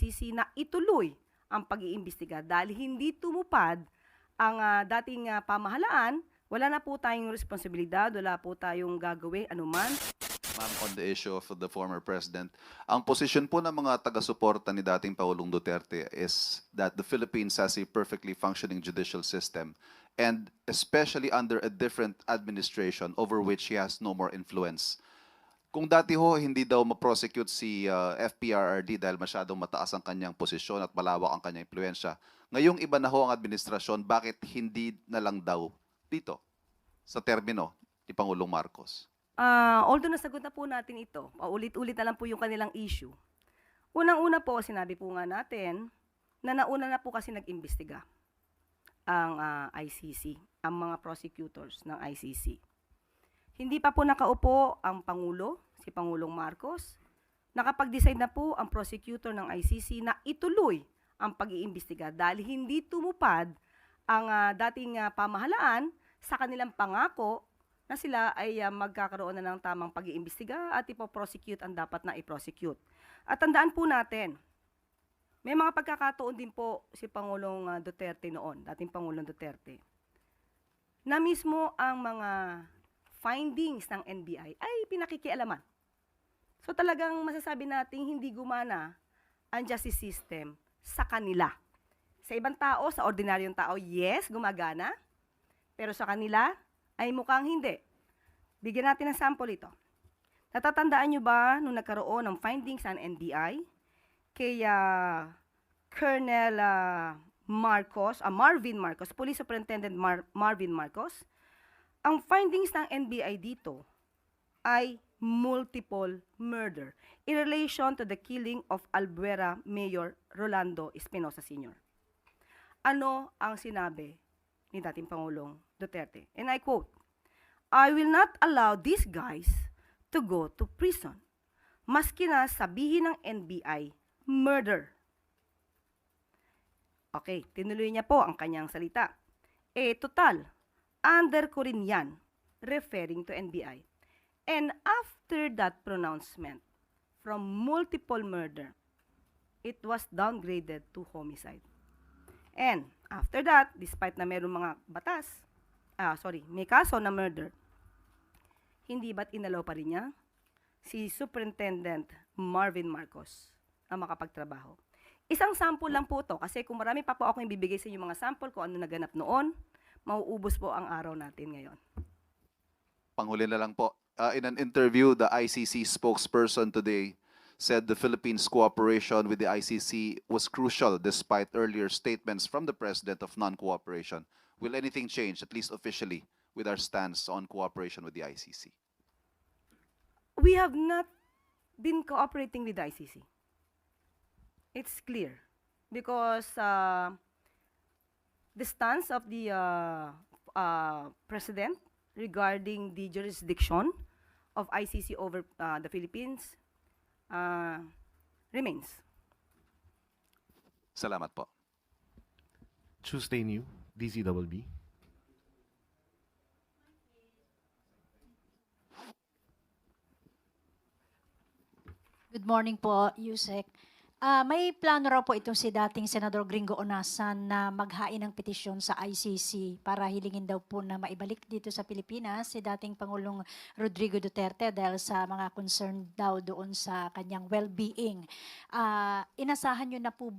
ICC na ituloy ang pag-iimbestiga dahil hindi tumupad ang dating pamahalaan. Wala na po tayong responsibilidad, wala po tayong gagawin anuman. Ma'am, on the issue of the former president, ang posisyon po ng mga taga-suporta ni dating Pangulong Duterte is that the Philippines has a perfectly functioning judicial system, and especially under a different administration over which he has no more influence. Kung dati ho, hindi daw ma-prosecute si FPRRD dahil masyadong mataas ang kanyang posisyon at malawak ang kanyang impluensya. Ngayong iba na ho ang administrasyon, bakit hindi na lang daw dito sa termino ni Pangulong Marcos? Although nasagot na po natin ito, paulit-ulit na lang po yung kanilang issue. Unang-una po, sinabi po nga natin na nauna na po kasi nag-imbestiga ang ICC, ang mga prosecutors ng ICC. Hindi pa po nakaupo ang Pangulo, si Pangulong Marcos. Nakapag-decide na po ang prosecutor ng ICC na ituloy ang pag-iimbestiga dahil hindi tumupad ang dating pamahalaan sa kanilang pangako na sila ay magkakaroon na ng tamang pag-iimbestiga at ipoprosecute ang dapat na i-prosecute. At tandaan po natin, may mga pagkakataon din po si Pangulong Duterte noon, dating Pangulong Duterte, na mismo ang mga findings ng NBI ay pinakikialaman. So talagang masasabi nating hindi gumana ang justice system sa kanila. Sa ibang tao, sa ordinaryong tao, yes, gumagana. Pero sa kanila, ay mukhang hindi. Bigyan natin ng sample ito. Natatandaan nyo ba nung nagkaroon ng findings ng NBI kay Colonel Marvin Marcos, Police Superintendent Marvin Marcos? Ang findings ng NBI dito ay multiple murder in relation to the killing of Albuera Mayor Rolando Espinosa Sr. Ano ang sinabi ni dating Pangulong Duterte? And I quote, "I will not allow these guys to go to prison." Maski na sabihin ng NBI, murder. Okay, tinuloy niya po ang kanyang salita. Total, under ko rin yan, referring to NBI. And after that pronouncement, from multiple murder, it was downgraded to homicide. And after that, despite na mayroong mga batas, may kaso na murder, hindi ba't inalaw pa rin niya si Superintendent Marvin Marcos na makapagtrabaho? Isang sample lang po to kasi kung marami pa po ako ibibigay sa inyo mga sample kung ano naganap noon, mauubos po ang araw natin ngayon. Panghuli na lang po. In an interview, the ICC spokesperson today said the Philippines' cooperation with the ICC was crucial despite earlier statements from the President of non-cooperation. Will anything change, at least officially, with our stance on cooperation with the ICC? We have not been cooperating with the ICC. It's clear because the stance of the President regarding the jurisdiction of ICC over the Philippines remains. Salamat po. Tuesday New, DZBB. Good morning po, Yusek. May plano raw po itong si dating Senador Gringo Onasan na maghain ng petisyon sa ICC para hilingin daw po na maibalik dito sa Pilipinas si dating Pangulong Rodrigo Duterte dahil sa mga concern daw doon sa kanyang well-being. Inasahan nyo na po ba